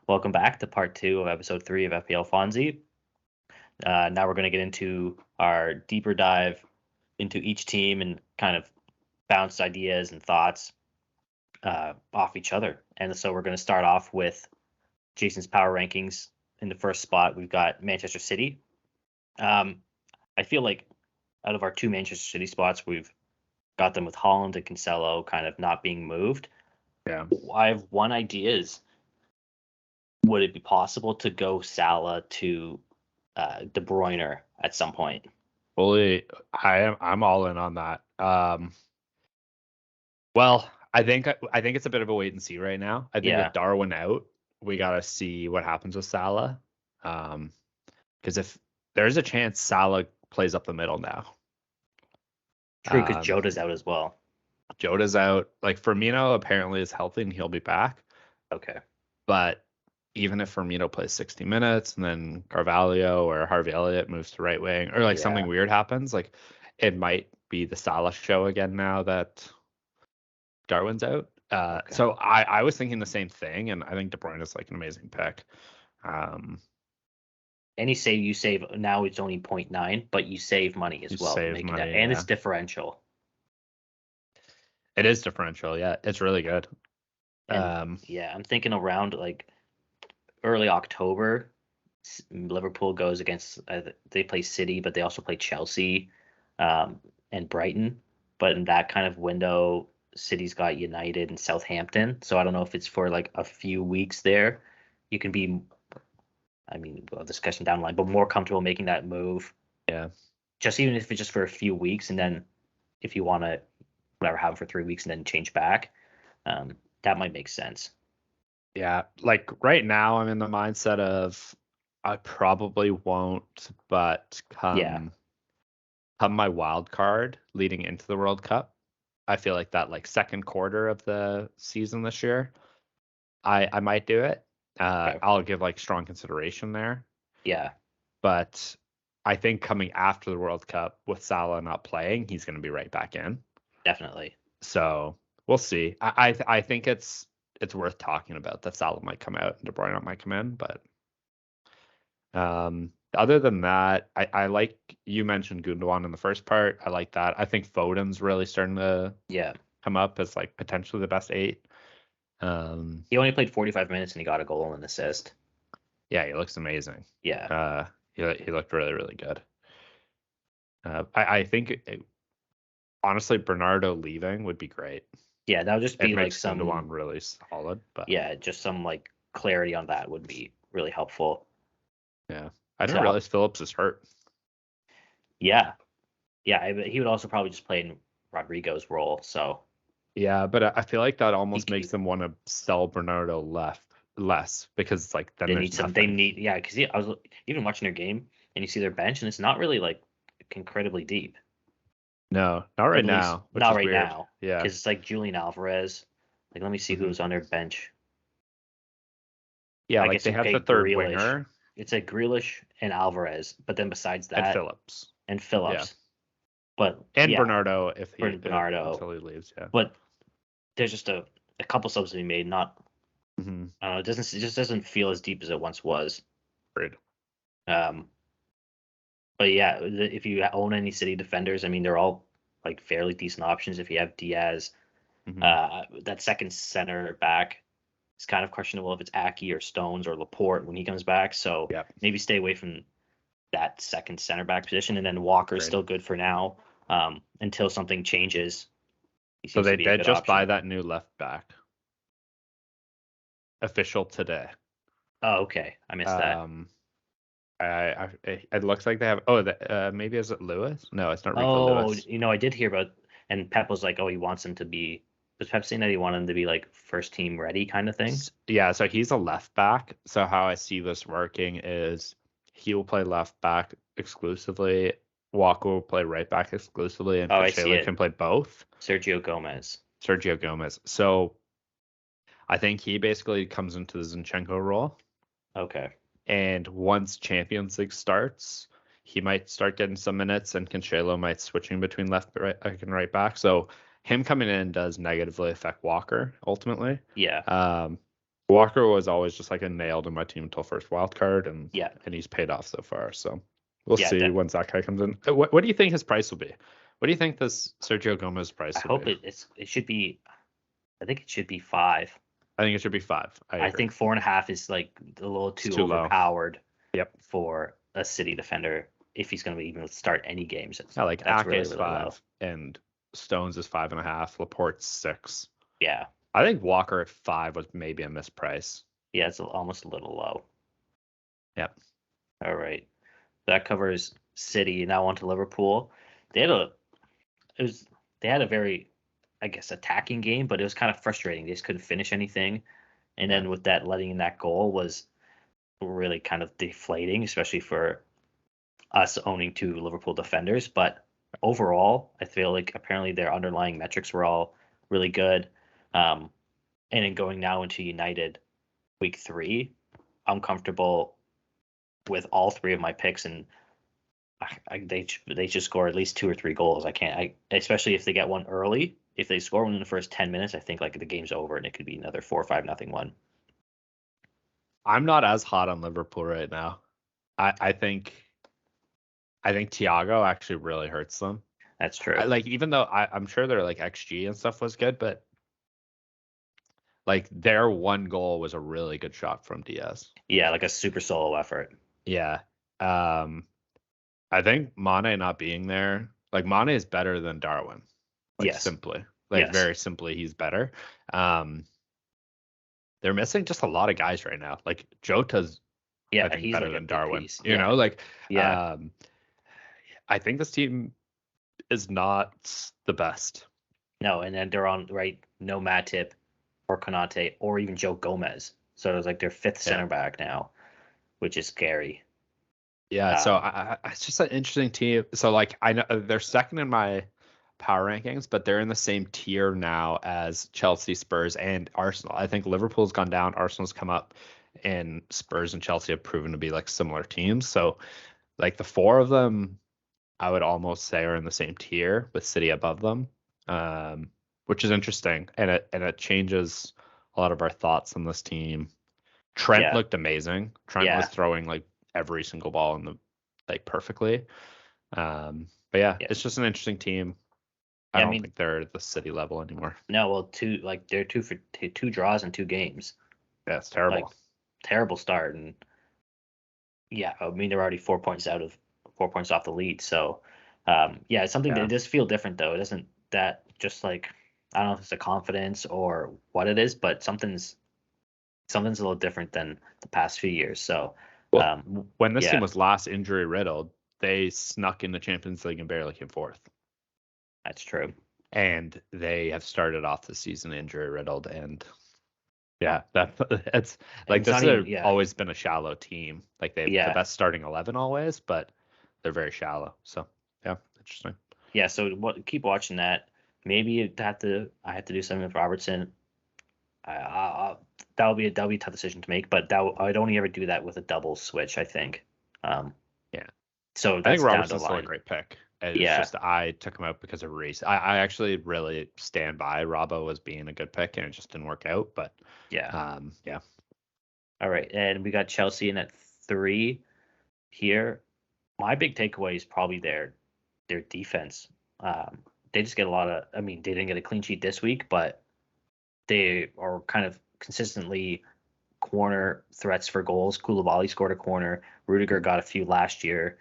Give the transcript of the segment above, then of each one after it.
Welcome back to part 2 of episode 3 of FPL Phonzie. Now we're going to get into our deeper dive into each team and kind of bounce ideas and thoughts off each other. And so we're going to start off with Jason's power rankings. In the first spot, we've got Manchester City. I feel like out of our 2 Manchester City spots, we've got them with Haaland and Cancelo kind of not being moved. Yeah. I have one idea is, would it be possible to go Salah to De Bruyne at some point? Fully, I'm all in on that. Well, I think it's a bit of a wait and see right now. I think Yeah. with Darwin out, we gotta see what happens with Salah. Because if there's a chance Salah plays up the middle now. True, because Jota's out as well. Jota's out. Like Firmino apparently is healthy and he'll be back. Okay. But even if Firmino plays 60 minutes and then Carvalho or Harvey Elliott moves to right wing or like something weird happens, like it might be the Salah show again now that Darwin's out. So I was thinking the same thing, and I think De Bruyne is like an amazing pick. Any save you save now, it's only 0.9, but you save money as well. Save money, that. And it's differential. It is differential, yeah. It's really good. And, I'm thinking around like early October, Liverpool goes against, they play City, but they also play Chelsea and Brighton. But in that kind of window, City's got United and Southampton. So I don't know if it's for like a few weeks there. You can be, discussion down the line, but more comfortable making that move. Yeah. Just even if it's just for a few weeks, and then if you want to, whatever, have them for 3 weeks and then change back, that might make sense. Yeah, like right now I'm in the mindset of I probably won't, but come my wild card leading into the World Cup, I feel like that like second quarter of the season this year, I might do it. I'll give like strong consideration there. Yeah. But I think coming after the World Cup with Salah not playing, he's going to be right back in. Definitely. So we'll see. I think it's worth talking about that Salah might come out and De Bruyne might come in, but other than that, I like, you mentioned Gundogan in the first part. I like that. I think Foden's really starting to come up as like potentially the best 8. He only played 45 minutes and he got a goal and an assist. Yeah, he looks amazing. Yeah. He looked really, really good. I think honestly Bernardo leaving would be great. Yeah, that would just be like some Gundogan really solid, but just some like clarity on that would be really helpful. Yeah, I didn't realize Phillips is hurt. Yeah, but he would also probably just play in Rodrigo's role. So yeah, but I feel like that almost makes them want to sell Bernardo less because like then they need some. They need because I was even watching their game and you see their bench and it's not really like incredibly deep. No, not right now. Not right now. Yeah, because it's like Julian Alvarez. Like, let me see who's on their bench. Yeah, like they have the third winger. It's like Grealish and Alvarez, but then besides that, and Phillips. Yeah. But Bernardo Bernardo until he leaves. Yeah, but there's just a couple subs to be made. Not, mm-hmm. It just doesn't feel as deep as it once was. Right. But yeah, if you own any City defenders, I mean, they're all like fairly decent options. If you have Diaz, that second center back, it's kind of questionable if it's Aki or Stones or Laporte when he comes back. So maybe stay away from that second center back position. And then Walker's still good for now until something changes. So they did just buy that new left back. Official today. Oh, okay. I missed that. It looks like they have. Maybe is it Lewis? No, it's not Rico Lewis. I did hear about, and Pep was like, he wants him to be. Was Pep saying that he wanted him to be like first team ready kind of thing? Yeah, so he's a left back. So how I see this working is he will play left back exclusively. Walker will play right back exclusively, and Shayla can play both. Sergio Gomez. So I think he basically comes into the Zinchenko role. Okay. And once Champions League starts, he might start getting some minutes, and Cancelo might switching between left and right back. So him coming in does negatively affect Walker ultimately. Yeah. Walker was always just like a nailed in my team until first wild card, and he's paid off so far. So we'll see when that guy comes in. What do you think his price will be? What do you think this Sergio Gomez price will be? It should be. I think it should be 5. I think it should be 5. I think 4.5 is like a little too overpowered. Yep. For a City defender, if he's going to even start any games. Like Ake is 5 and Stones is 5.5. Laporte's 6. Yeah. I think Walker at 5 was maybe a misprice. Yeah, it's almost a little low. Yep. All right. That covers City. Now on to Liverpool. They had a very, I guess, attacking game, but it was kind of frustrating. They just couldn't finish anything. And then with that, letting in that goal was really kind of deflating, especially for us owning 2 Liverpool defenders. But overall, I feel like apparently their underlying metrics were all really good. And in going now into United week 3, I'm comfortable with all 3 of my picks, and they should score at least 2 or 3 goals. Especially if they get one early. If they score one in the first 10 minutes, I think like the game's over and it could be another 4-5-0 one. I'm not as hot on Liverpool right now. I think Thiago actually really hurts them. That's true. Even though I'm sure their like XG and stuff was good, but like their one goal was a really good shot from Diaz. Yeah, like a super solo effort. Yeah. I think Mane not being there, like Mane is better than Darwin. Simply. Very simply, he's better. They're missing just a lot of guys right now. Like Jota's I think better than Darwin. You know, I think this team is not the best. No, and then they're on no Matip or Konate or even Joe Gomez. So it was like their 5th center back now, which is scary. Yeah, so it's just an interesting team. So like I know they're second in my power rankings, but they're in the same tier now as Chelsea, Spurs, and Arsenal. I think Liverpool's gone down, Arsenal's come up, and Spurs and Chelsea have proven to be like similar teams. So like the 4 of them, I would almost say are in the same tier with City above them, which is interesting, and it changes a lot of our thoughts on this team. Trent looked amazing. Trent was throwing like every single ball in the perfectly. But it's just an interesting team. I don't think they're at the City level anymore. No, well, they're 2 for 2 draws in 2 games. Yeah, it's terrible. Like, terrible start, and they're already 4 points off the lead. So, it's something that does feel different though. It isn't that just like, I don't know if it's a confidence or what it is, but something's a little different than the past few years. So, when this team was last injury riddled, they snuck in the Champions League and barely came 4th. That's true. And they have started off the season injury riddled, and it's like this has always been a shallow team. Like they have the best starting 11 always, but they're very shallow. So interesting. Yeah, so keep watching that. Maybe I have to do something with Robertson. That'll be a tough decision to make, but I'd only ever do that with a double switch, I think. So I think Robertson's still a great pick. It's just I took him out because of Reece. I actually really stand by Robbo as being a good pick, and it just didn't work out. But All right, and we got Chelsea in at 3 here. My big takeaway is probably their defense. They just get a lot of. I mean, they didn't get a clean sheet this week, but they are kind of consistently corner threats for goals. Koulibaly scored a corner. Rudiger got a few last year.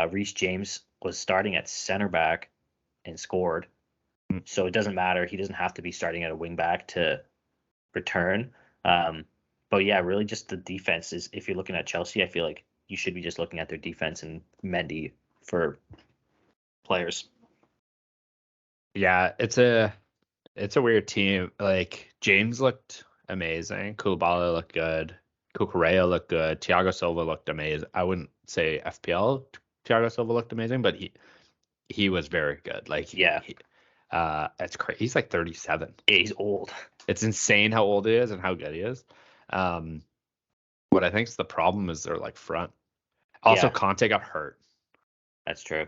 Reece James was starting at center back and scored. So it doesn't matter. He doesn't have to be starting at a wing back to return. But really just the defense is, if you're looking at Chelsea, I feel like you should be just looking at their defense and Mendy for players. Yeah, it's a weird team. Like James looked amazing. Koulibaly looked good. Cucurella looked good. Thiago Silva looked amazing. I wouldn't say FPL Thiago Silva looked amazing, but he was very good. Like it's crazy. He's like 37. Yeah, he's old. It's insane how old he is and how good he is. What I think is the problem is they're like front. Also, Conte got hurt. That's true.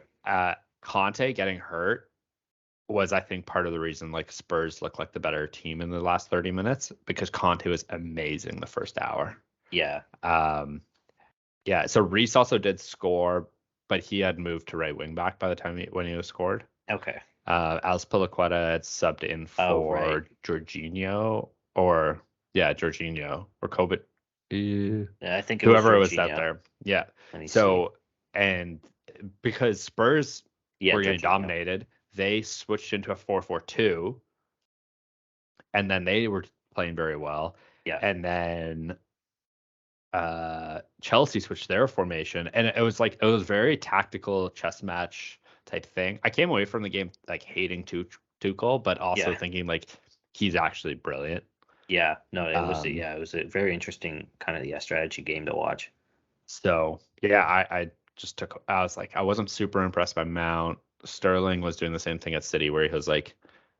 Conte getting hurt was, I think, part of the reason like Spurs looked like the better team in the last 30 minutes because Conte was amazing the first hour. Yeah. Yeah. So Reece also did score, but he had moved to right wing back by the time when he was scored. Okay. Alice Piliqueta had subbed in Oh, right. for Jorginho Jorginho or Kobe. Yeah, I think it was Whoever it was out Jorginho. there. Yeah. Let me see. So, and because Spurs Yeah, were getting Jorginho. dominated, they switched into a 4-4-2, and then they were playing very well. Yeah. And then Chelsea switched their formation, and it was very tactical chess match type thing. I came away from the game like hating Tuchel, but also Yeah. thinking like he's actually brilliant. Yeah. No, it was Um, it was a very interesting kind of strategy game to watch. So yeah, I just took. I was like, I wasn't super impressed by Mount. Sterling was doing the same thing at City, where he was like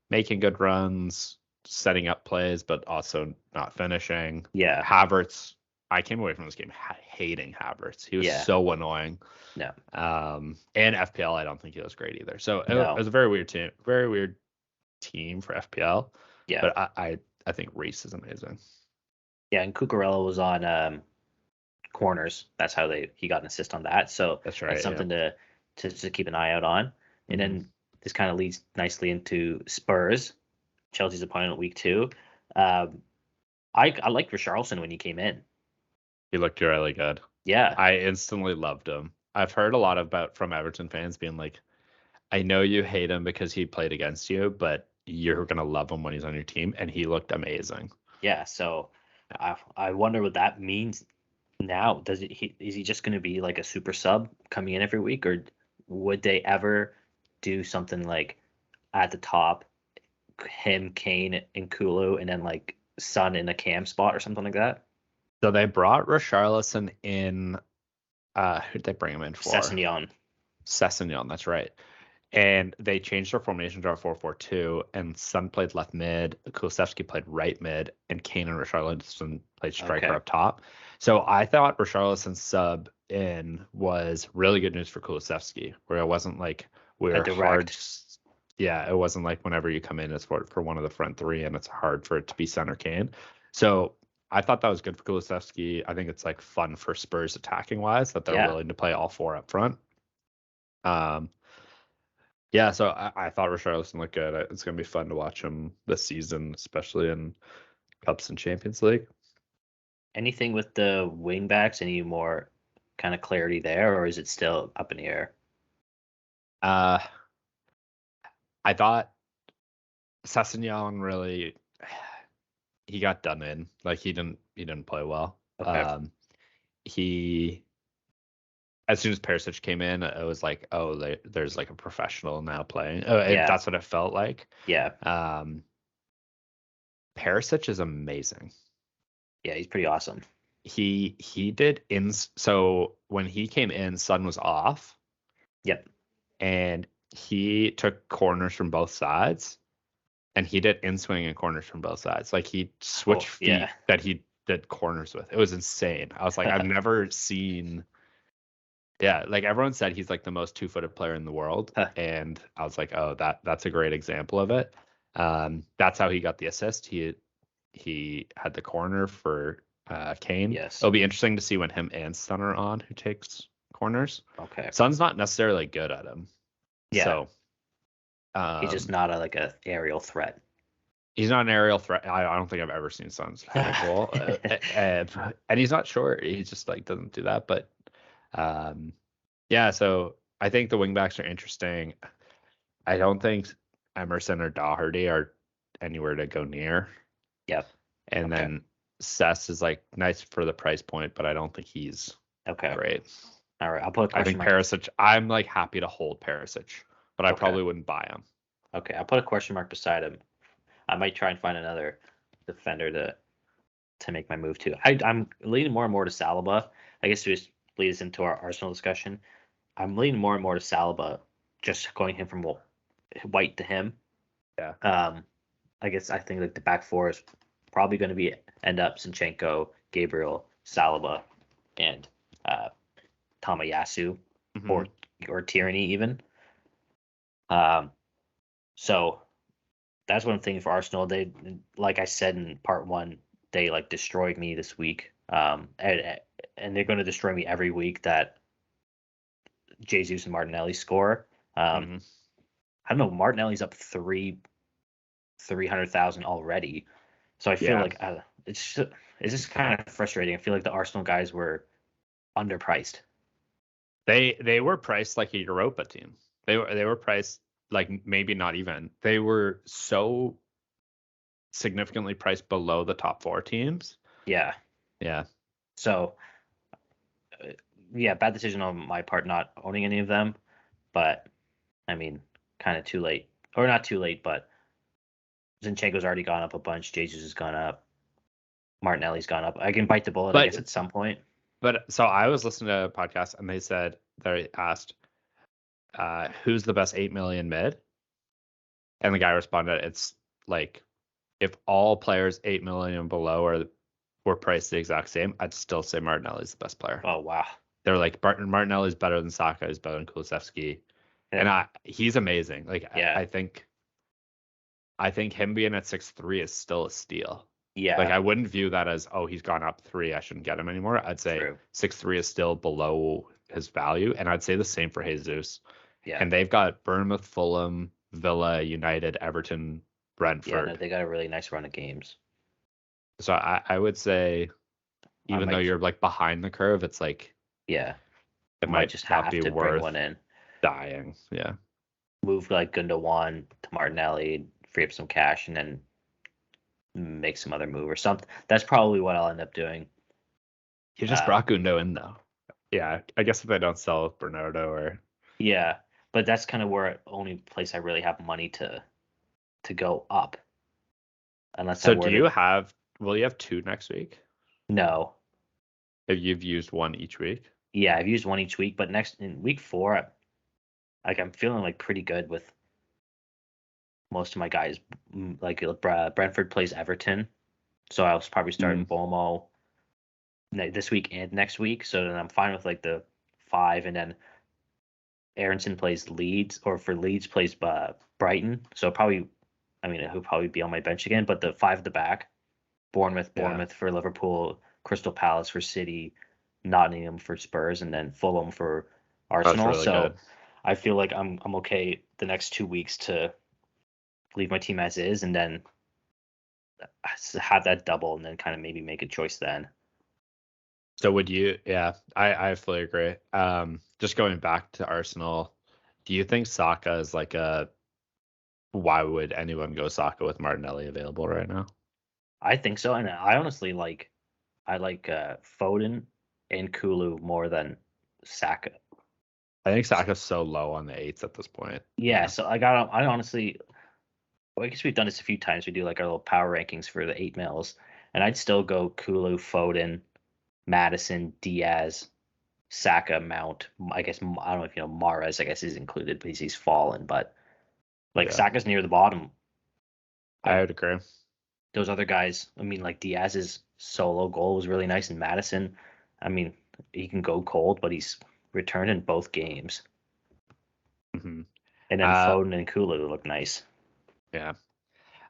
making good runs, setting up plays, but also not finishing. Yeah. Havertz, I came away from this game hating Havertz. He was Yeah. so annoying. No. And FPL, I don't think he was great either. So it No. was a very weird team for FPL. Yeah. But I think Reece is amazing. Yeah, and Cucurella was on corners. That's how he got an assist on that. So That's right. that's something to keep an eye out on. And then this kind of leads nicely into Spurs, Chelsea's opponent week 2. I liked Richarlison when he came in. He looked really good. Yeah. I instantly loved him. I've heard a lot about from Everton fans being like, I know you hate him because he played against you, but you're gonna love him when he's on your team, and he looked amazing. Yeah. So I wonder what that means now. Is he just going to be like a super sub coming in every week, or would they ever do something like at the top, him, Kane, and Kulu, and then like Son in a cam spot or something like that? So they brought Richarlison in. Who'd they bring him in for? Sessegnon, that's right. And they changed their formation to a 4-4-2, and Son played left mid, Kulusevski played right mid, and Kane and Richarlison played striker up top. So I thought Richarlison's sub in was really good news for Kulusevski, where it wasn't like we're hard. Yeah, it wasn't like whenever you come in, it's for one of the front three, and it's hard for it to be center Kane. So I thought that was good for Kulusevski. I think it's like fun for Spurs attacking wise that they're willing to play all four up front. Yeah, so I thought Richarlison looked good. It's going to be fun to watch him this season, especially in Cups and Champions League. Anything with the wing backs? Any more kind of clarity there, or is it still up in the air? I thought Sessegnon really he got done in. Like he didn't play well. Okay. He as soon as Perisic came in, it was like, oh, there's like a professional now playing. That's what it felt like. Yeah. Perisic is amazing. Yeah, he's pretty awesome. He did so when he came in, Son was off. Yep. And he took corners from both sides, and he did in swing and corners from both sides. Like he switched feet that he did corners with. It was insane. I was like, I've never seen. Yeah, like everyone said, he's like the most two-footed player in the world, and I was like, oh, that's a great example of it. That's how he got the assist. He had the corner for Kane. Yes. It'll be interesting to see when him and Son are on who takes corners. Okay. Son's not necessarily good at him. Yeah. So he's just not a aerial threat. He's not an aerial threat. I don't think I've ever seen Son's hit a goal. And he's not short. He just like doesn't do that. But yeah, so I think the wingbacks are interesting. I don't think Emerson or Doherty are anywhere to go near. Yep. And then Sess is like nice for the price point, but I don't think he's great. All right, I'll put a question mark. Perisic, I'm like happy to hold Perisic, but I probably wouldn't buy him. Okay, I'll put a question mark beside him. I might try and find another defender to make my move to. I'm leaning more and more to Saliba. I guess to just lead us into our Arsenal discussion. I'm leaning more and more to Saliba, just going him from White to him. Yeah. I think like the back four is probably going to end up Zinchenko, Gabriel, Saliba, and Tamayasu or Tierney even. So that's what I'm thinking for Arsenal. They, like I said in part one, they like destroyed me this week. And they're going to destroy me every week that Jesus and Martinelli score. Mm-hmm. I don't know. Martinelli's up 300,000 already. So I feel Yeah. like it's just kind of frustrating. I feel like the Arsenal guys were underpriced. They were priced like a Europa team. They were priced like maybe not even. They were so significantly priced below the top four teams. Yeah. Yeah. So yeah, bad decision on my part not owning any of them. But I mean, kind of too late, or not too late, but Zinchenko's already gone up a bunch. Jesus has gone up. Martinelli's gone up. I can bite the bullet, I But guess, at some point. so I was listening to a podcast and they asked who's the best 8 million mid? And the guy responded, it's like if all players 8 million and below were priced the exact same, I'd still say Martinelli's the best player. Oh wow. They're like Martinelli's better than Saka, is better than Kulusevski. Yeah. And he's amazing. Like Yeah. I think him being at 6'3" is still a steal. Like Yeah. I wouldn't view that as, oh, he's gone up 3, I shouldn't get him anymore. I'd say True. 6'3" is still below his value, and I'd say the same for Jesus. Yeah. And they've got Bournemouth, Fulham, Villa, United, Everton, Yeah. Brentford. No, they got a really nice run of games. So I would say, I even though might. you're like behind the curve, it's like Yeah. it I might might just not have be to bring worth one in. dying. Yeah. Move like Gundogan to Martinelli, free up some cash, and then make some other move or something. That's probably what I'll end up doing. You just brought Gundo in though. Yeah, I guess if they don't sell Bernardo or Yeah, but that's kind of where only place I really have money to go up, unless I so were will you have 2 next week? no. If you've used 1 each week? Yeah, I've used one each week, but next in week 4, I'm feeling like pretty good with most of my guys. Like Brentford plays Everton, so I'll probably start Bomo this week and next week. So then I'm fine with like the 5, and then Aronson plays Leeds, or for Leeds plays Brighton. So probably, I mean, he'll probably be on my bench again. But the 5 at the back, Bournemouth Yeah. for Liverpool, Crystal Palace for City, Nottingham for Spurs, and then Fulham for That's Arsenal. really So good. I feel like I'm okay the next 2 weeks to leave my team as is, and then have that double, and then kind of maybe make a choice then. So would you, yeah, I fully agree. Just going back to Arsenal, do you think Saka is like why would anyone go Saka with Martinelli available right now? I think so, and I honestly I like Foden and Kulu more than Saka. I think Saka's so low on the 8s at this point. Yeah, so I honestly, well, I guess we've done this a few times. We do like our little power rankings for the 8 mils, and I'd still go Kulu, Foden, Madison, Diaz, Saka, Mount. I guess I don't know if you know Mahrez. I guess is included because he's fallen, but like Yeah, Saka's near the bottom. I Like would agree. those other guys, I mean, like Diaz's solo goal was really nice, and Madison, I mean, he can go cold, but he's returned in both games. Hmm. And then Uh, Foden and Kulu look nice. yeah.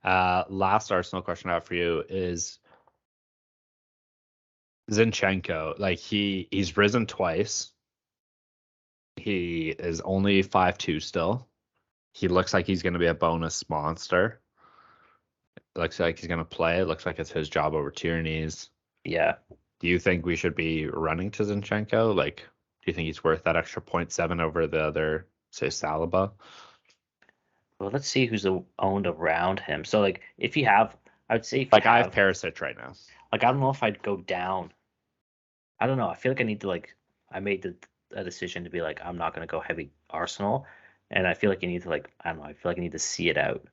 Last Arsenal question I have for you is Zinchenko. Like he's risen twice. He is only 5'2" still. He looks like he's going to be a bonus monster. It looks like he's going to play. It looks like it's his job over Tierney's. Yeah. Do you think we should be running to Zinchenko? Like, do you think he's worth that extra 0.7 over the other, say, Saliba? Well, let's see who's owned around him. So, like, if you have, I would say if you Like, I have have, Perisic right now. like, I don't know if I'd go down. I don't know. I feel like I need to, like, I made a decision to be like, I'm not going to go heavy Arsenal. And I feel like you need to, like, I don't know. I feel like I need to see it out.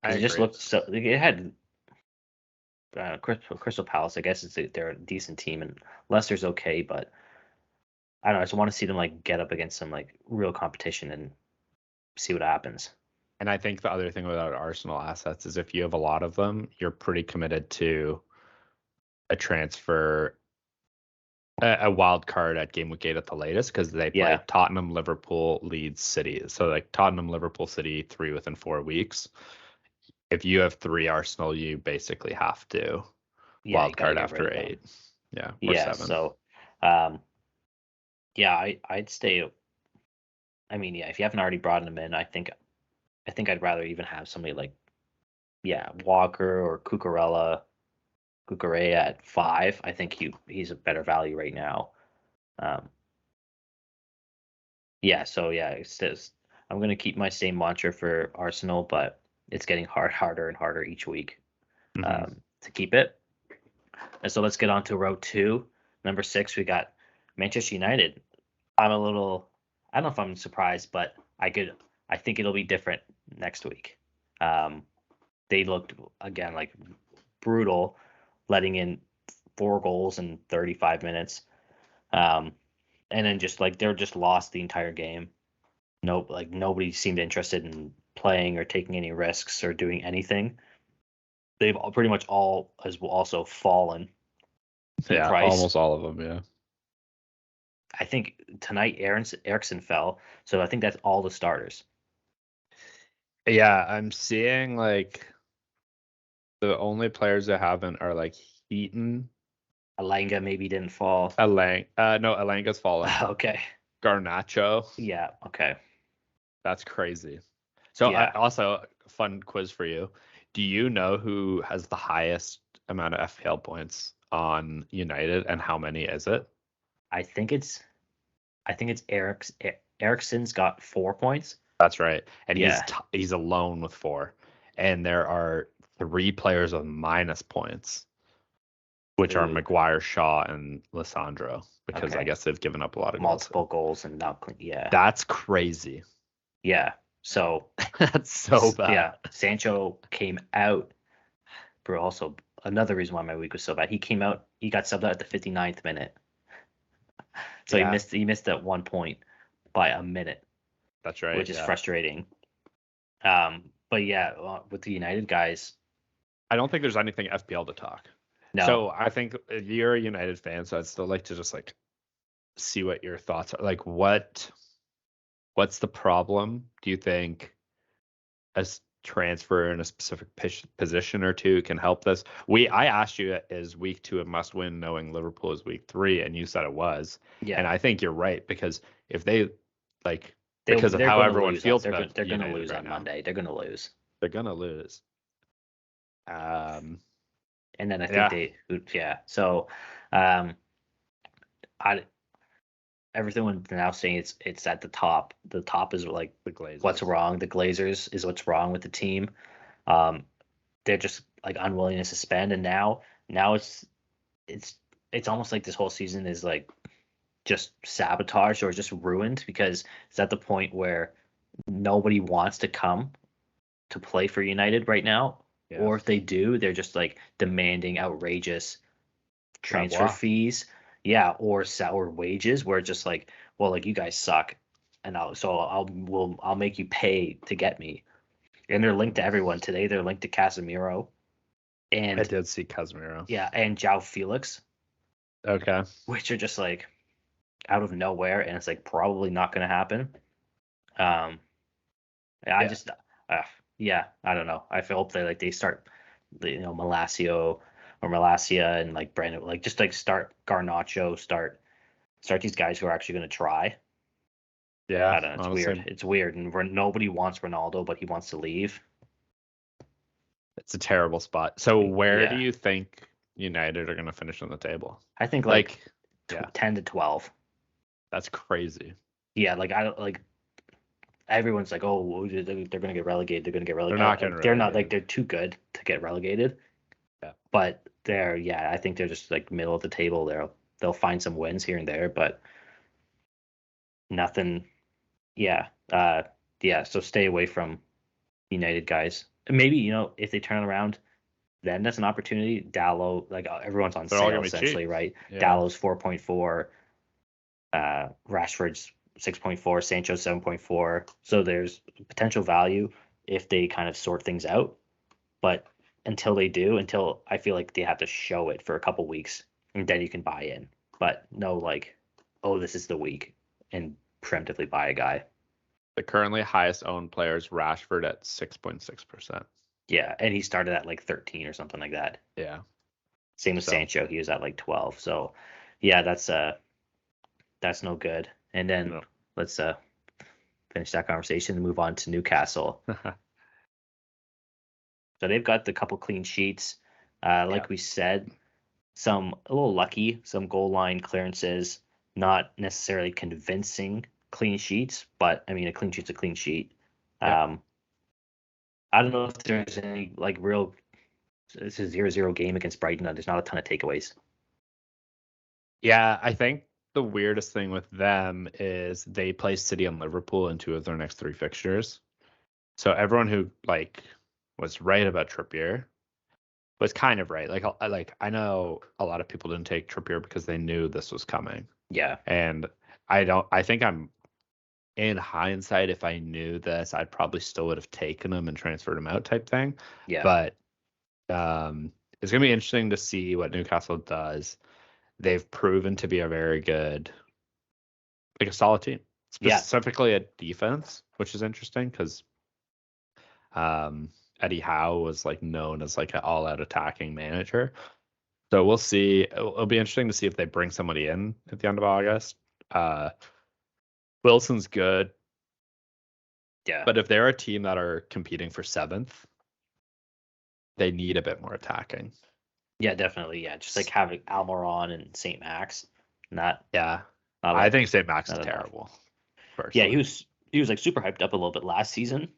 I Because it just agree. looked so, like, it had Crystal Palace. I guess they're a decent team, and Leicester's okay, but I don't know. I just want to see them, like, get up against some, like, real competition and see what happens. And I think the other thing about Arsenal assets is if you have a lot of them, you're pretty committed to a transfer a wild card at game week 8 at the latest because they play Tottenham, Liverpool, Leeds, City. So like Tottenham, Liverpool, City, 3 within 4 weeks. If you have 3 Arsenal, you basically have to wild card after 8. Yeah, or 7. So, I'd stay. I mean, if you haven't already brought him in, I think I'd rather even have somebody like, Walker or Cucurella at 5. I think he's a better value right now. It says I'm gonna keep my same mantra for Arsenal, but it's getting harder and harder each week to keep it. And so let's get on to row 2. Number 6, we got Manchester United. I don't know if I'm surprised, but I think it'll be different next week. They looked again like brutal, letting in 4 goals in 35 minutes. And then just like they're just lost the entire game. Nobody seemed interested in playing or taking any risks or doing anything. They've pretty much all has also fallen in price. Almost all of them. Yeah. I think tonight Eriksen fell, so I think that's all the starters. Yeah, I'm seeing like the only players that haven't are like Heaton. Elanga maybe didn't fall. No, Elanga's fallen. Okay. Garnacho. Yeah. Okay. That's crazy. So also fun quiz for you. Do you know who has the highest amount of FPL points on United and how many is it? I think it's Eriksen's got 4 points. That's right. And he's alone with 4. And there are 3 players with minus points, which are Maguire, Shaw, and Lissandro, because I guess they've given up a lot of multiple goals and now That's crazy. Yeah. So that's so bad. Yeah. Sancho came out. For also another reason why my week was so bad. He came out. He got subbed out at the 59th minute. So he missed at 1 point by a minute. That's right. Which is frustrating. But with the United guys, I don't think there's anything FPL to talk. No. So I think if you're a United fan, so I'd still like to just like see what your thoughts are. Like what's the problem? Do you think a transfer in a specific position or two can help this? I asked you, is week 2 a must win knowing Liverpool is week 3, and you said it was. Yeah. And I think you're right, because if they because of how everyone feels they're about going to lose on Monday. They're going to lose. They're going to lose. And then I think So, everyone now saying it's at the top. The top is like the Glazers. What's wrong? The Glazers is what's wrong with the team. They're just like unwilling to suspend, and now it's almost like this whole season is like just sabotaged or just ruined, because it's at the point where nobody wants to come to play for United right now. Yeah. Or if they do, they're just like demanding outrageous transfer fees. Yeah, or wages, where it's just like, well, like you guys suck, and I'll make you pay to get me. And they're linked to everyone today. They're linked to Casemiro, and I did see Casemiro. Yeah, and João Felix. Okay. Which are just like out of nowhere, and it's like probably not going to happen. I don't know. I hope they start, Malacia and like Brandon, like just like start Garnacho, start these guys who are actually going to try. Yeah, I don't know. It's weird. It's weird, and nobody wants Ronaldo, but he wants to leave. It's a terrible spot. So where do you think United are going to finish on the table? I think like 10 to 12. That's crazy. Yeah, everyone's like, oh, they're going to get relegated. They're going to get relegated. They're not getting relegated. They're not, like, they're too good to get relegated. Yeah. But I think they're just like middle of the table. They'll find some wins here and there, but nothing. Yeah. So stay away from United guys. Maybe, if they turn around, then that's an opportunity. Dallo, like everyone's on sale essentially, right? Yeah. Dallow's 4.4, Rashford's 6.4, Sancho 7.4. So there's potential value if they kind of sort things out. But until I feel like they have to show it for a couple weeks, and then you can buy in. but no like, oh, this is the week and preemptively buy a guy. The currently highest owned player is Rashford at 6.6%. Yeah, and he started at like 13 or something like that. Yeah. Same with Sancho, he was at like 12. So yeah, that's no good. And then let's finish that conversation and move on to Newcastle. So they've got the couple clean sheets. Like we said, a little lucky, some goal line clearances, not necessarily convincing clean sheets, but I mean a clean sheet's a clean sheet. I don't know if there's any like real. It's a 0-0 game against Brighton. There's not a ton of takeaways. Yeah, I think the weirdest thing with them is they play City and Liverpool in 2 of their next 3 fixtures. So everyone who like was right about Trippier was kind of right. I know a lot of people didn't take Trippier because they knew this was coming. Yeah. And I think I'm in hindsight, if I knew this, I'd probably still would have taken him and transferred him out type thing. Yeah. But it's gonna be interesting to see what Newcastle does. They've proven to be a very good, like a solid team, specifically at defense, which is interesting because Eddie Howe was like known as like an all-out attacking manager. So we'll see. It'll be interesting to see if they bring somebody in at the end of August. Wilson's good. Yeah. But if they're a team that are competing for 7th, they need a bit more attacking. Yeah, definitely. Yeah, just like having Almiron and St. Max. I think St. Max is terrible. Yeah, he was like super hyped up a little bit last season.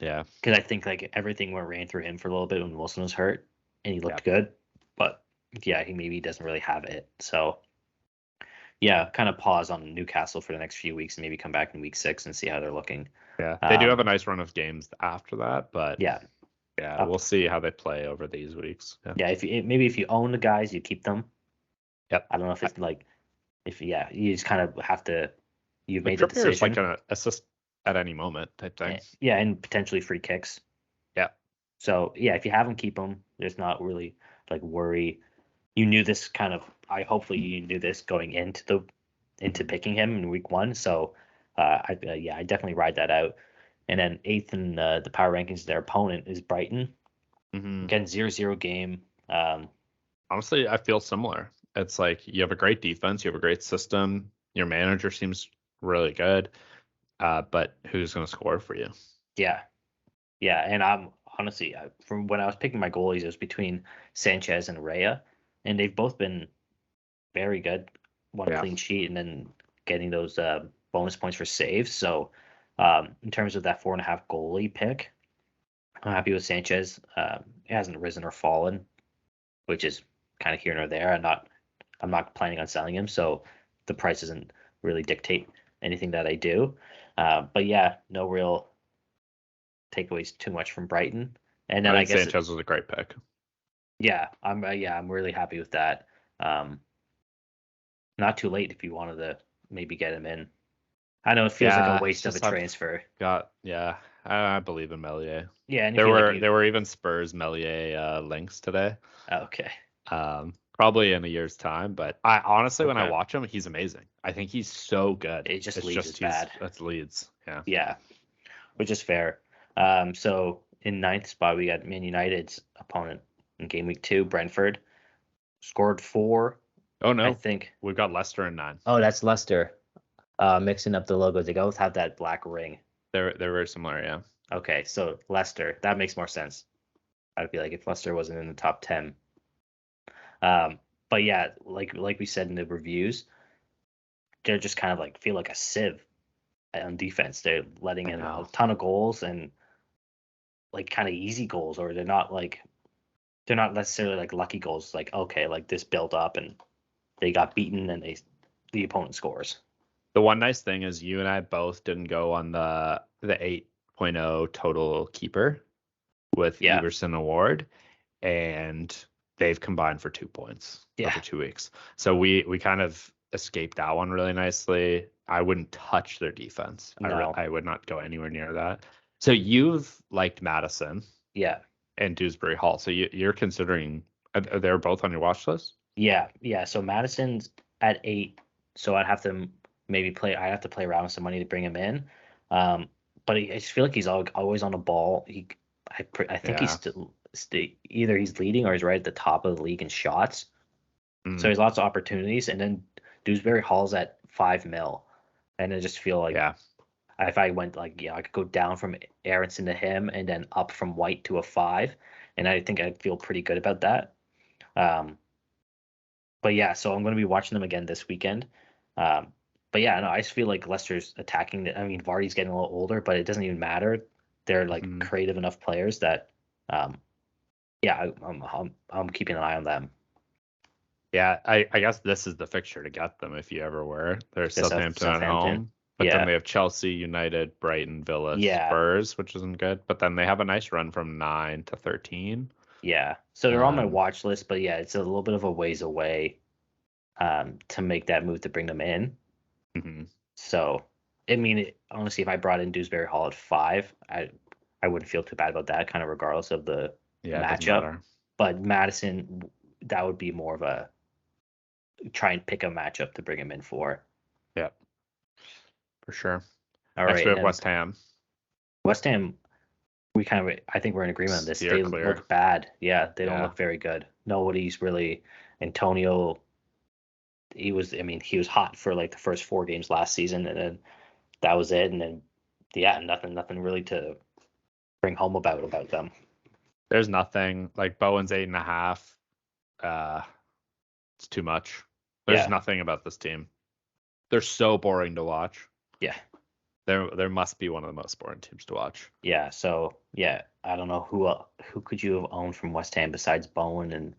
Yeah. Because I think like everything ran through him for a little bit when Wilson was hurt, and he looked good. But yeah, he maybe doesn't really have it. So yeah, kind of pause on Newcastle for the next few weeks and maybe come back in week 6 and see how they're looking. Yeah, they do have a nice run of games after that, but yeah, we'll see how they play over these weeks. Yeah, if you own the guys, you keep them. Yep. I don't know if it's like you just kind of have to. You've made the decision. Is like an assist at any moment type thing. Yeah, and potentially free kicks. Yeah. So yeah, if you have them, keep them. There's not really like worry. You knew this kind of. Hopefully you knew this going into picking him in week 1. So I definitely ride that out. And then 8th in the power rankings, their opponent is Brighton. Again, 0-0 game. Honestly, I feel similar. It's like you have a great defense, you have a great system. Your manager seems really good, but who's going to score for you? Yeah, and I'm honestly from when I was picking my goalies, it was between Sanchez and Raya, and they've both been very good. One clean sheet, and then getting those bonus points for saves. So in terms of that 4.5 goalie pick, I'm happy with Sanchez. He hasn't risen or fallen, which is kind of here nor there. I'm not planning on selling him, so the price doesn't really dictate anything that I do. But yeah, no real takeaways too much from Brighton. And then I guess Sanchez was a great pick. Yeah, I'm really happy with that. Not too late if you wanted to maybe get him in. I know it feels like a waste of a transfer. I believe in Melier. Yeah, and there were even Spurs Melier links today. Okay. Probably in a year's time, but I honestly, when I watch him, he's amazing. I think he's so good. Leeds is bad. That's Leeds. Yeah. Yeah, which is fair. So in 9th spot, we got Man United's opponent in game week 2, Brentford. Scored 4. Oh no, I think we've got Leicester in 9. Oh, that's Leicester. Mixing up the logos, they both have that black ring. They're very similar, yeah. Okay, so Leicester, that makes more sense. I'd be like if Leicester wasn't in the top 10. But yeah, like we said in the reviews, they're just kind of like feel like a sieve on defense. They're letting in a ton of goals and like kind of easy goals, or they're not necessarily like lucky goals. Like okay, like this built up and they got beaten and the opponent scores. The one nice thing is you and I both didn't go on the 8.0 total keeper with Everson Award, and they've combined for 2 points over 2 weeks. So we kind of escaped that one really nicely. I wouldn't touch their defense. No. I would not go anywhere near that. So you've liked Madison. Yeah. And Dewsbury Hall. So you're considering, they're both on your watch list? Yeah. So Madison's at 8, so I'd have to I have to play around with some money to bring him in. But I just feel like he's always on the ball. I think he's still either he's leading or he's right at the top of the league in shots. So there's lots of opportunities. And then Dewsbury Hall's at 5 mil, and I just feel like if I went like I could go down from Aronson to him and then up from White to a 5, and I think I'd feel pretty good about that. But yeah, so I'm going to be watching them again this weekend. But yeah, no, I just feel like Leicester's attacking. I mean, Vardy's getting a little older, but it doesn't even matter. They're like creative enough players that, yeah, I'm keeping an eye on them. Yeah, I guess this is the fixture to get them if you ever were. There's Southampton at home, but then they have Chelsea, United, Brighton, Villa, Spurs, which isn't good. But then they have a nice run from 9 to 13. Yeah, so they're on my watch list, but yeah, it's a little bit of a ways away to make that move to bring them in. So, I mean, honestly, if I brought in Dewsbury Hall at 5, I wouldn't feel too bad about that, kind of regardless of the matchup. But Madison, that would be more of a try and pick a matchup to bring him in for. Yeah, for sure. All Next right, we have West Ham. West Ham, I think we're in agreement on this. They look bad. Yeah, they don't look very good. Nobody's really. Antonio, he was hot for like the first 4 games last season, and then that was it. And then, nothing really to bring home about them. There's nothing. Like Bowen's 8.5. It's too much. There's nothing about this team. They're so boring to watch. Yeah. There must be one of the most boring teams to watch. Yeah. So I don't know who could you have owned from West Ham besides Bowen, and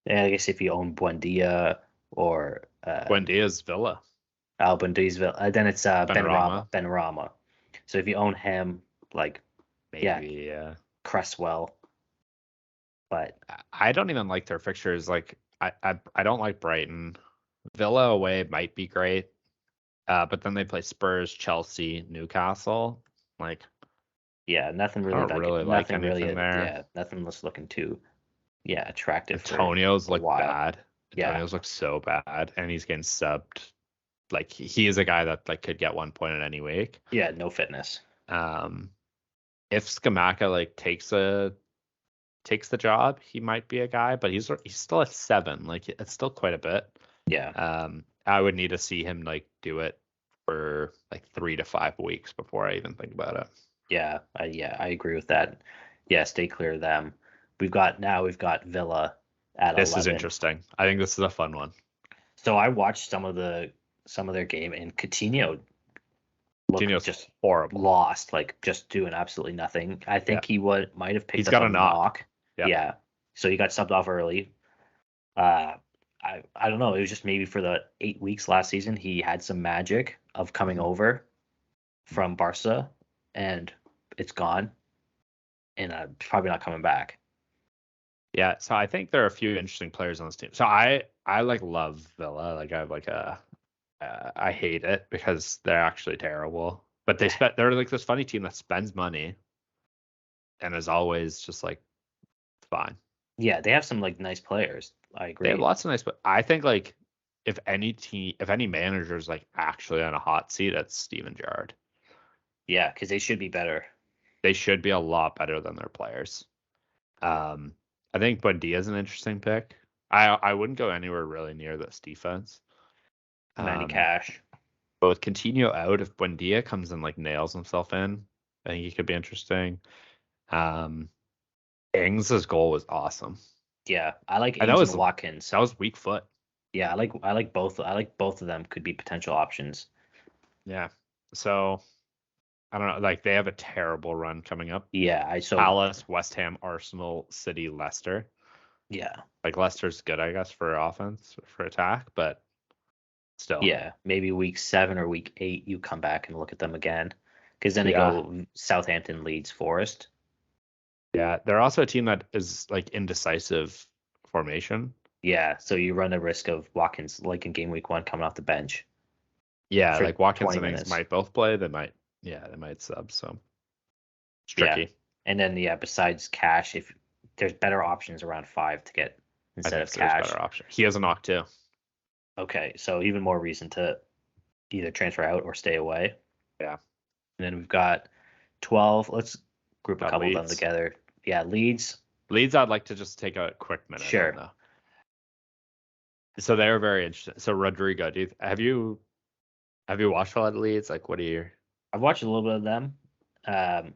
I guess if you own Buendia or Buendia's Villa. Buendia's Villa. Then it's Benrahma. So if you own him, like maybe Cresswell. But I don't even like their fixtures. Like I don't like Brighton. Villa away might be great. But then they play Spurs, Chelsea, Newcastle. Like, nothing really. I don't really like anything there. Yeah, nothing was looking too, attractive. Antonio's look bad. Antonio's look so bad, and he's getting subbed. Like he is a guy that like could get 1 point in any week. Yeah, no fitness. If Scamacca like takes the job, he might be a guy, but he's still at 7. Like it's still quite a bit. Yeah. I would need to see him like do it for like 3 to 5 weeks before I even think about it. Yeah, I agree with that. Yeah, stay clear of them. We've got Villa at 11. This is interesting. I think this is a fun one. So I watched some of their game, and Coutinho looked just horrible, lost, like just doing absolutely nothing. I think he might have picked up a knock. Yeah, so he got subbed off early. I don't know. It was just maybe for the 8 weeks last season, he had some magic of coming over from Barca, and it's gone, and probably not coming back. Yeah, so I think there are a few interesting players on this team. So I like love Villa. Like I have like I hate it because they're actually terrible. But they're like this funny team that spends money, and is always just like fine. Yeah, they have some like nice players. I agree. They have lots of nice, but I think like if any manager's like actually on a hot seat, it's Steven Gerrard. Yeah, because they should be better. They should be a lot better than their players. I think Buendia is an interesting pick. I wouldn't go anywhere really near this defense. Manny Cash. But with Coutinho out, if Buendia comes and like nails himself in, I think he could be interesting. Ings' goal was awesome. Yeah, I like Ings and Watkins. That was weak foot. Yeah, I like both. I like both of them could be potential options. Yeah. So I don't know. Like they have a terrible run coming up. Yeah, Palace, West Ham, Arsenal, City, Leicester. Yeah. Like Leicester's good, I guess, for offense, for attack, but still. Yeah, maybe week 7 or week 8 you come back and look at them again, because then they go Southampton, Leeds, Forest. Yeah, they're also a team that is like indecisive formation. Yeah, so you run the risk of Watkins, like in game week 1, coming off the bench. Yeah, like Watkins and Ings might both play. They might sub. So it's tricky. Yeah. And then besides Cash, if there's better options around 5 to get instead of Cash. Better option. He has a knock too. Okay, so even more reason to either transfer out or stay away. Yeah. And then we've got 12. Let's group a Got couple of them Leeds. together. Yeah, Leeds. Leeds, I'd like to just take a quick minute on Sure. though. So they're very interesting. So Rodrigo, have you watched a lot of Leeds? Like, what are your? I've watched a little bit of them,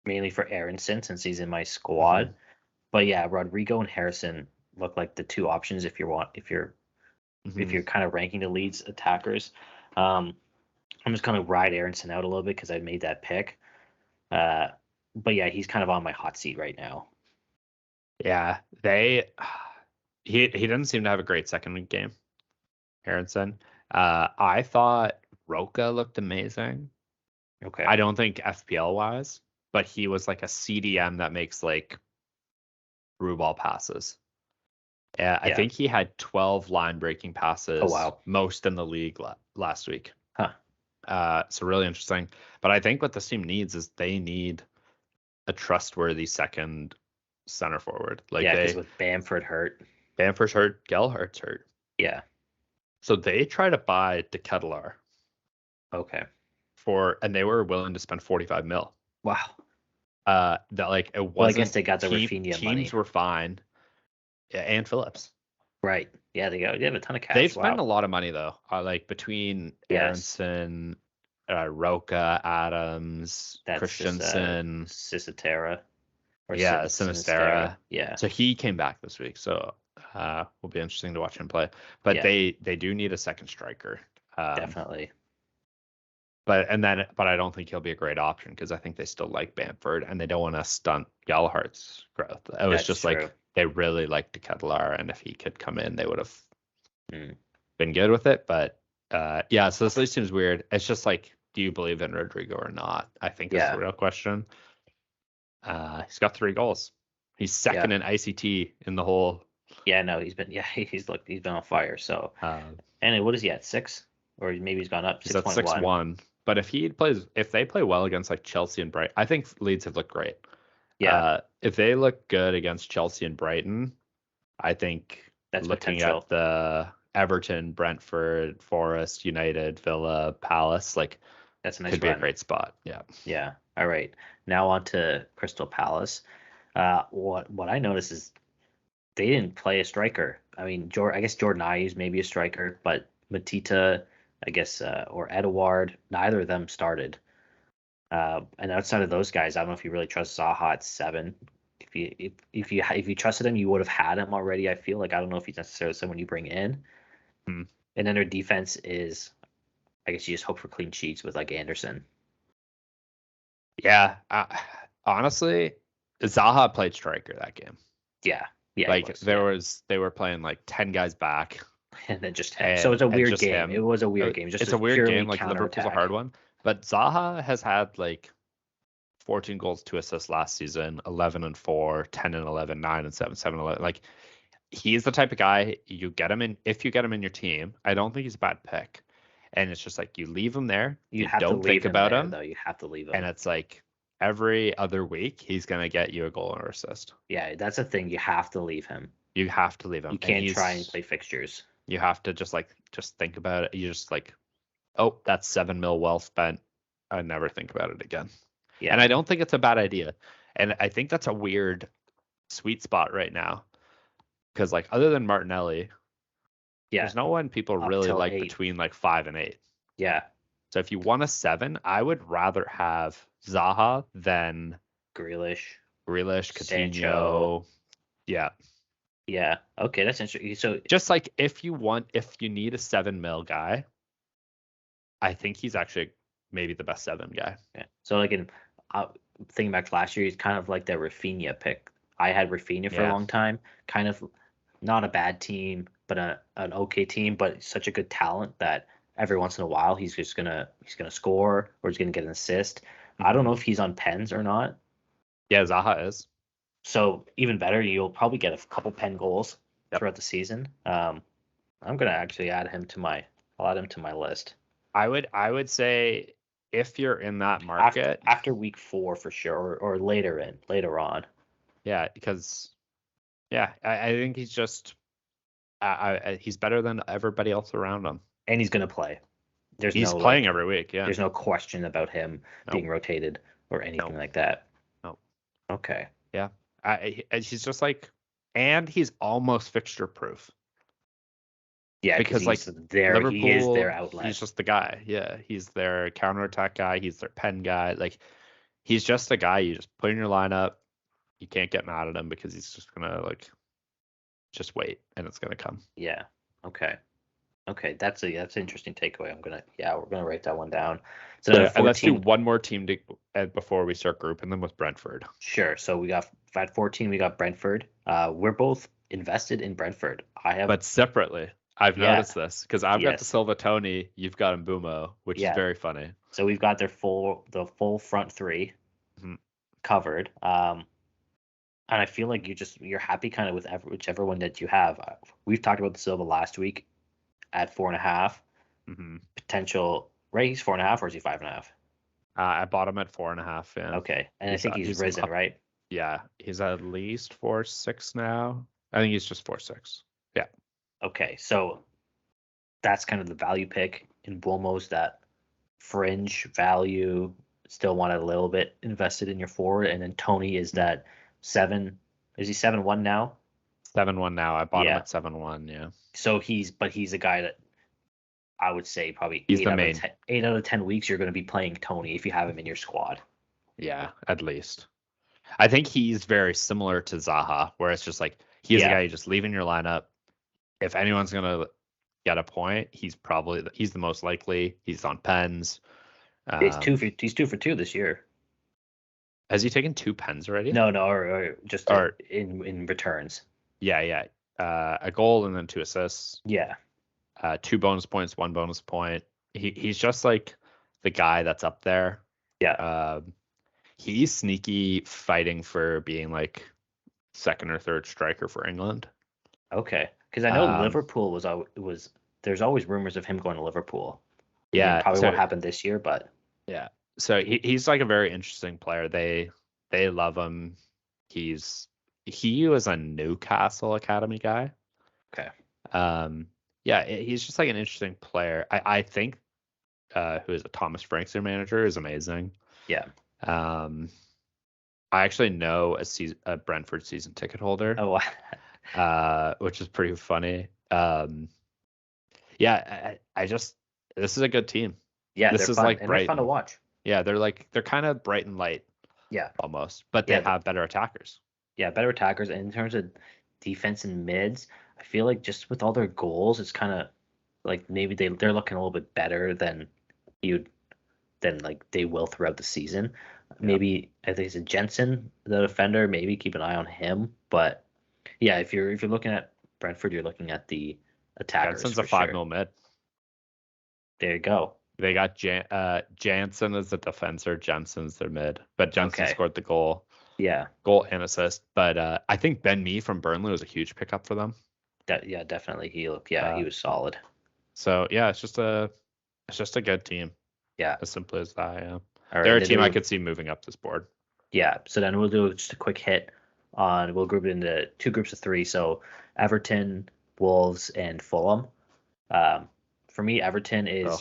mainly for Aronson since he's in my squad. Mhm. But yeah, Rodrigo and Harrison look like the two options if you're kind of ranking the Leeds attackers. Um, I'm just kind of ride Aronson out a little bit because I made that pick. Uh, but yeah, he's kind of on my hot seat right now. Yeah, he doesn't seem to have a great second week game, Aronson. I thought Roca looked amazing. Okay. I don't think FPL wise, but he was like a CDM that makes like through ball passes. I Yeah. think he had 12 line breaking passes, Oh wow. most in the league last week. Huh. So really interesting. But I think what this team needs is they need a trustworthy second center forward. Like Yeah, because with Bamford hurt. Bamford's hurt, Gelhart's hurt. Yeah. So they try to buy De Ketelaar Okay. and they were willing to spend 45 mil. Wow. That like it wasn't. Well, I guess they got the Rafinha teams money. were fine. Yeah, and Phillips. Right. Yeah, they have a ton of cash. They've spent Wow. a lot of money though. Like between Yes. Aronson, Roca, Adams, That's Christensen, Sisitera. Or yeah, Sinistera. Sinistera. Yeah. So he came back this week. So will be interesting to watch him play. But Yeah. they do need a second striker. Definitely. But I don't think he'll be a great option because I think they still like Bamford and they don't want to stunt Gallagher's growth. It was That's just true. like they really liked Ketelaar, and if he could come in, they would have Mm. been good with it. But yeah, so this league seems weird. It's just like, do you believe in Rodrigo or not? I think is the real question. He's got 3 goals. He's second in ICT in the whole. Yeah, no, he's been on fire. So, and what is he at 6? Or maybe he's gone up. He's at 6-1. But if they play well against like Chelsea and Brighton, I think Leeds have looked great. Yeah. If they look good against Chelsea and Brighton, I think that's looking potential. at the Everton, Brentford, Forest, United, Villa, Palace, like that's a nice could be a great spot. Yeah. Yeah. All right. Now on to Crystal Palace. What I noticed is they didn't play a striker. I mean, I guess Jordan Ayew's maybe a striker, but Matita, I guess, or Edouard, neither of them started. And outside of those guys, I don't know if you really trust Zaha at 7. If you trusted him, you would have had him already. I feel like I don't know if he's necessarily someone you bring in. Hmm. And then their defense is, I guess you just hope for clean sheets with like Anderson. Yeah. Honestly, Zaha played striker that game. Yeah. Yeah. Like they were playing like 10 guys back. And then just him. So it's a weird game. It was a weird game. It's a weird game. Like Liverpool's a hard one. But Zaha has had like 14 goals, 2 assists last season, 11-4, 10-11, 9-7, 7-11. Like he's the type of guy you get him in. If you get him in your team, I don't think he's a bad pick. And it's just like you leave him there. You don't think about him. Though you have to leave him. And it's like every other week he's gonna get you a goal or assist. Yeah, that's the thing. You have to leave him. You have to leave him. You can't try and play fixtures. You have to just think about it. You just like, oh, that's 7 mil well spent. I never think about it again. Yeah. And I don't think it's a bad idea. And I think that's a weird sweet spot right now. Because like other than Martinelli, there's no one people really like 8. Between like 5 and 8. Yeah. So if you want a 7, I would rather have Zaha than Grealish, Coutinho. Sancho. Yeah. Yeah. Okay, that's interesting. So just like if you need a 7 mil guy, I think he's actually maybe the best 7 guy. Yeah. So like thinking back to last year, he's kind of like the Rafinha pick. I had Rafinha for a long time. Kind of not a bad team, but an okay team, but such a good talent that every once in a while he's gonna score or he's gonna get an assist. Mm-hmm. I don't know if he's on pens or not. Yeah, Zaha is. So even better, you'll probably get a couple pen goals throughout the season. I'm gonna actually add him to my list. I would say if you're in that market after week 4 for sure, or later on. Yeah, because I think he's just he's better than everybody else around him. And he's going to play. He's playing every week. Yeah. There's no question about him being rotated or anything like that. No. Okay. Yeah. He's just like, and he's almost fixture proof. Yeah, because like Liverpool, he is their outlet. He's just the guy. Yeah, he's their counterattack guy. He's their pen guy. Like, he's just a guy you just put in your lineup. You can't get mad at him because he's just gonna like just wait and it's gonna come. Yeah. Okay. That's an interesting takeaway. We're gonna write that one down. So let's do one more team before we start grouping them with Brentford. Sure. So we got at 14, we got Brentford. We're both invested in Brentford. But separately. I've noticed this because I've got the Silva Tony, you've got Mbumo, which is very funny. So we've got the full front three covered. And I feel like you're happy kind of with whichever one that you have. We've talked about the Silva last week at 4.5 potential. Right, he's 4.5, or is he 5.5? I bought him at 4.5. Yeah. Okay, and I think he's risen, right? Yeah, he's at least 4.6 now. I think he's just 4.6. Yeah. Okay, so that's kind of the value pick. In Buomo's that fringe value, still want a little bit invested in your forward, and then Tony is that 7. Is he 7-1 now? 7-1 now. I bought him at 7-1. Yeah. So he's a guy that I would say probably he's the main. 8 out of 10 weeks you're going to be playing Tony if you have him in your squad. Yeah, at least. I think he's very similar to Zaha, where it's just like he's a guy you just leave in your lineup. If anyone's gonna get a point, he's the most likely. He's on pens. He's 2 for 2 this year. Has he taken 2 pens already? No, or just in returns. Yeah. A goal and then 2 assists. Yeah. 2 bonus points, 1 bonus point. He's just like the guy that's up there. Yeah. He's sneaky fighting for being like second or third striker for England. Okay. Because I know Liverpool was there's always rumors of him going to Liverpool. Yeah, probably won't happen this year, but yeah. So he's like a very interesting player. They love him. He was a Newcastle Academy guy. Okay. Yeah, he's just like an interesting player. I think who is it? Thomas Frank's their manager is amazing. Yeah. I actually know a Brentford season ticket holder. Oh, which is pretty funny. Yeah, this is a good team. Yeah, this is fun. Like and they're fun to watch. Yeah, they're kind of bright and light. Yeah, almost, but they have better attackers. Yeah, better attackers. And in terms of defense and mids, I feel like just with all their goals, it's kind of like maybe they're looking a little bit better than like they will throughout the season. Yeah. Maybe I think it's Jensen, the defender. Maybe keep an eye on him. But yeah, if you're looking at Brentford, you're looking at the attackers. Jensen's a 5-0 mid. There you go. They got Jansen as the defender, Jensen's their mid, but Jensen scored the goal. Yeah, goal and assist. But I think Ben Mee from Burnley was a huge pickup for them. Yeah, definitely. He was solid. So yeah, it's just a good team. Yeah, as simple as that. Yeah, right, they're a team I could see moving up this board. Yeah. So then we'll do just a quick hit on. We'll group it into 2 groups of 3. So Everton, Wolves, and Fulham. For me, Everton is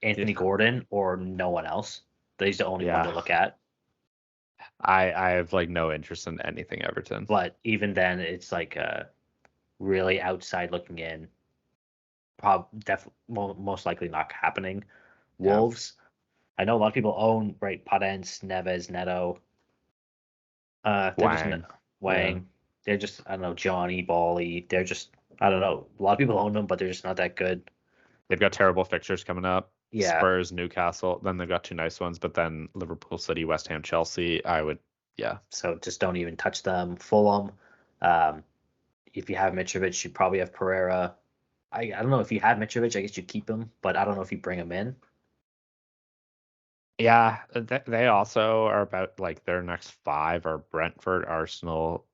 Anthony Gordon or no one else. He's the only one to look at. I have like no interest in anything Everton. But even then, it's like really outside looking in. Most likely not happening. Wolves. I know a lot of people own Podence, Neves, Neto. Wang. Yeah. They're just I don't know, Johnny, Bally. They're just I don't know. A lot of people own them, but they're just not that good. They've got terrible fixtures coming up. Yeah. Spurs, Newcastle. Then they've got 2 nice ones, but then Liverpool City, West Ham, Chelsea. So just don't even touch them. Fulham. If you have Mitrovic, you probably have Pereira. I don't know if you have Mitrovic, I guess you keep him, but I don't know if you bring him in. Yeah, they also are about like their next 5 are Brentford, Arsenal,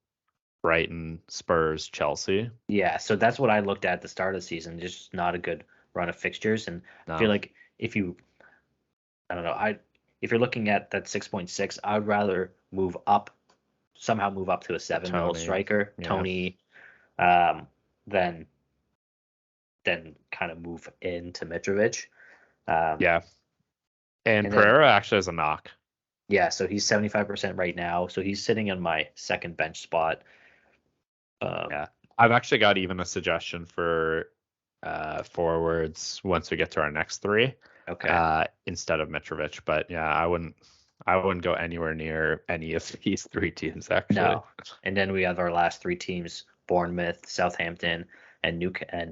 Brighton, Spurs, Chelsea. Yeah, so that's what I looked at the start of the season. Just not a good run of fixtures, and I feel like if you're looking at that 6.6, I'd rather somehow move up to a 7 mil striker, Tony, than then kind of move into Mitrovic. Yeah. And then Pereira actually has a knock. yeah, so he's 75% right now. So he's sitting on my second bench spot. Yeah. I've actually got even a suggestion for forwards once we get to our next three. Okay. Instead of Mitrovic. But yeah, I wouldn't go anywhere near any of these three teams actually. No. And then we have our last three teams: Bournemouth, Southampton, and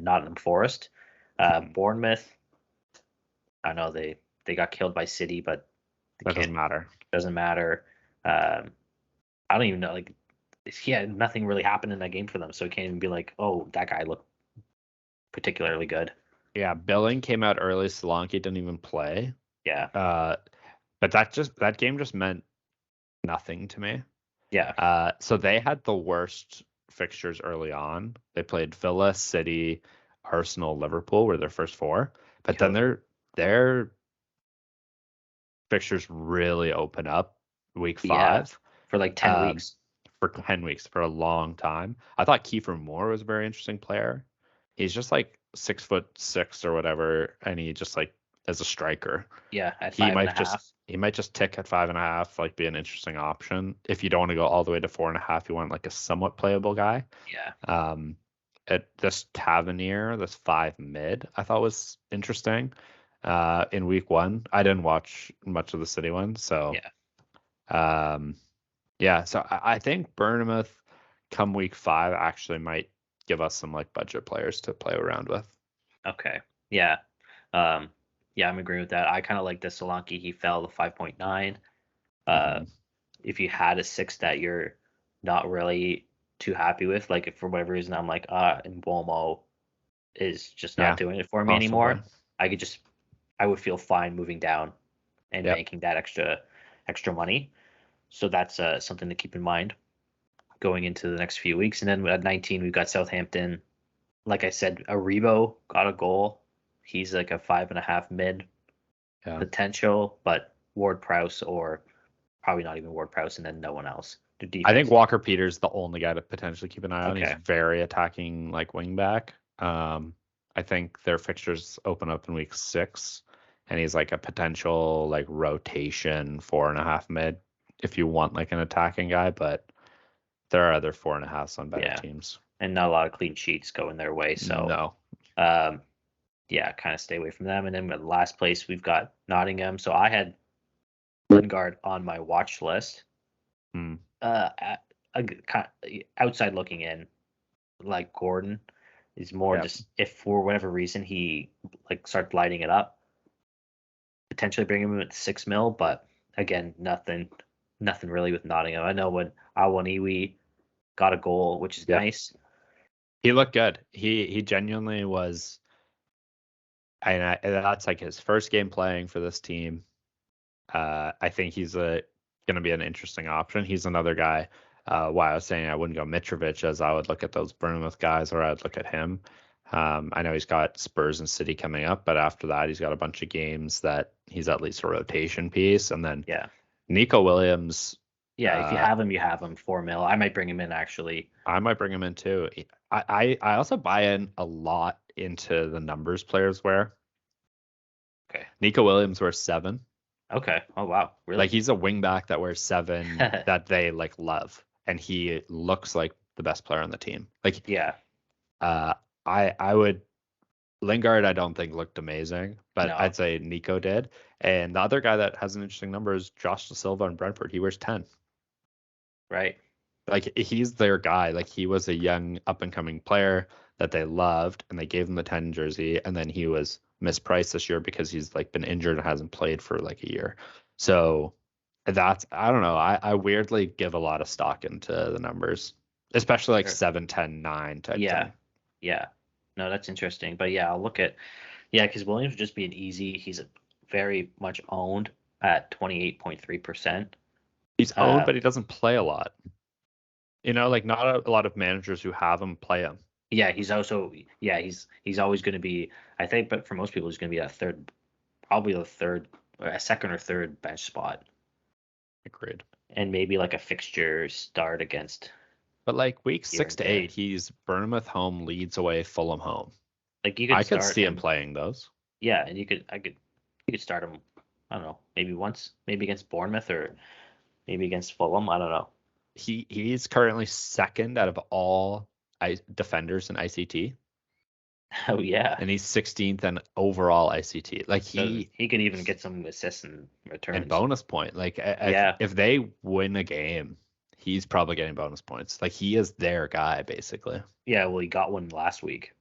Nottingham Forest. Bournemouth, I know they got killed by City, but That doesn't matter. doesn't matter. I don't even know, like, nothing really happened in that game for them, so it can't even be like, oh, that guy looked particularly good. Yeah, Billing came out early. Solanke didn't even play. Yeah. But that game just meant nothing to me. Yeah. So they had the worst fixtures early on. They played Villa, City, Arsenal, Liverpool were their first four. But then their fixtures really open up week 5. Yeah. For like 10 weeks. For 10 weeks, for a long time. I thought Kiefer Moore was a very interesting player. He's just like 6'6" or whatever, and he just like as a striker. Yeah, at He 5.5. he might just tick at 5.5, like be an interesting option. If you don't want to go all the way to 4.5, you want like a somewhat playable guy. Yeah. At this Tavernier, this 5 mid, I thought was interesting. In week 1, I didn't watch much of the City one, so Yeah. yeah. So I think Bournemouth come week 5 actually might give us some like budget players to play around with. Okay. Yeah. Yeah, I'm agreeing with that. I kind of like the Solanke. He fell to 5.9. Uh, if you had a 6 that you're not really too happy with, like if for whatever reason I'm like, and Bomo is just not Yeah, doing it for me possibly. anymore, I would feel fine moving down and Yep. banking that extra money. So that's something to keep in mind going into the next few weeks. And then at 19, we've got Southampton. Like I said, Aribo got a goal. He's like a 5.5 mid Yeah. potential, but Ward Prowse, or probably not even Ward Prowse, and then no one else. The defense. I think Walker Peters the only guy to potentially keep an eye on. Okay. He's very attacking, like wing back. I think their fixtures open up in week 6, and he's like a potential like rotation 4.5 mid if you want like an attacking guy. But there are other 4.5s on better teams, and not a lot of clean sheets going their way. So no. Yeah, kind of stay away from them. And then the last place we've got Nottingham. So I had Lingard on my watch list. Outside looking in, like Gordon is more just if for whatever reason he like starts lighting it up, potentially bring him in at 6 mil. But again, nothing really with Nottingham. I know when Awoniyi got a goal, which is nice. He looked good. He genuinely was. And that's like his first game playing for this team. I think he's going to be an interesting option. He's another guy. Why I was saying I wouldn't go Mitrovic, as I would look at those Bournemouth guys, or I'd look at him. I know he's got Spurs and City coming up, but after that, he's got a bunch of games that he's at least a rotation piece. And then Nico Williams. Yeah, if you have him, you have him. 4 mil. I might bring him in actually. I might bring him in too. I also buy in a lot into the numbers players wear. Okay. Nico Williams wears 7. Okay. Oh wow. Really? Like he's a wingback that wears 7 that they like love, and he looks like the best player on the team. Like I would Lingard I don't think looked amazing, but I'd say Nico did. And the other guy that has an interesting number is Josh Da Silva in Brentford. He wears 10. Right. Like he's their guy. Like he was a young up and coming player that they loved, and they gave him the 10 jersey, and then he was mispriced this year because he's like been injured and hasn't played for like a year. So that's I don't know. I weirdly give a lot of stock into the numbers, especially like 7, 10, 9 type thing. Yeah. No, that's interesting. But yeah, I'll look at because Williams would just be an easy. He's very much owned at 28.3%. He's owned, but he doesn't play a lot. You know, like not a lot of managers who have him play him. Yeah, he's also he's always going to be, I think, but for most people he's going to be probably a second or third bench spot. Agreed. And maybe like a fixture start against. But like week 6 to 8, he's Bournemouth home, Leeds away, Fulham home. Like you could I could start see him him. playing those. Yeah, and you could start him. I don't know, maybe once, maybe against Bournemouth or maybe against Fulham. I don't know. He's currently second out of all defenders in ICT, Oh yeah. and he's 16th in overall ICT. Like So he could even get some assists and and returns. bonus point. Like Yeah. if they win a game, he's probably getting bonus points. Like he is their guy basically. Yeah, well he got one last week.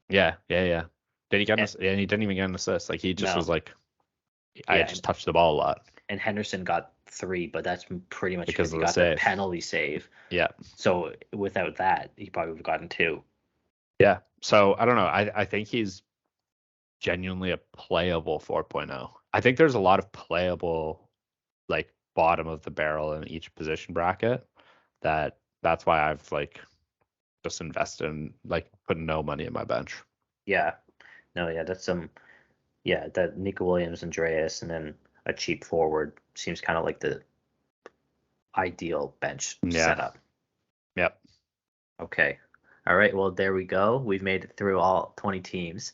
Yeah. Did he get And, and he didn't even get an assist. Like he just was no. like, I Yeah, just touched the ball a lot and Henderson got 3, but that's pretty much because because of he the got the save. penalty save. Yeah. So without that, he probably would have gotten 2. Yeah. So I don't know. I think he's genuinely a playable 4.0. I think there's a lot of playable like bottom of the barrel in each position bracket that's why I've like just invested in like putting no money in my bench. Yeah. No, yeah, that's that Nico Williams, Andreas, and then a cheap forward seems kind of like the ideal bench Yeah. setup. Yep. Okay. All right. Well, there we go. We've made it through all 20 teams.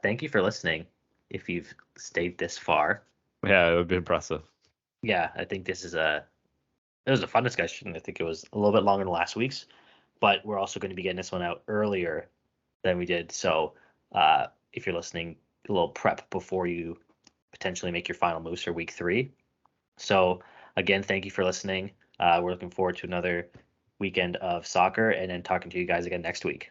Thank you for listening. If you've stayed this far, Yeah, it would be impressive. yeah, I think it was a fun discussion. I think it was a little bit longer than last week's, but we're also going to be getting this one out earlier than we did. So if you're listening, a little prep before you potentially make your final moves for week 3. So again, thank you for listening. We're looking forward to another weekend of soccer and then talking to you guys again next week.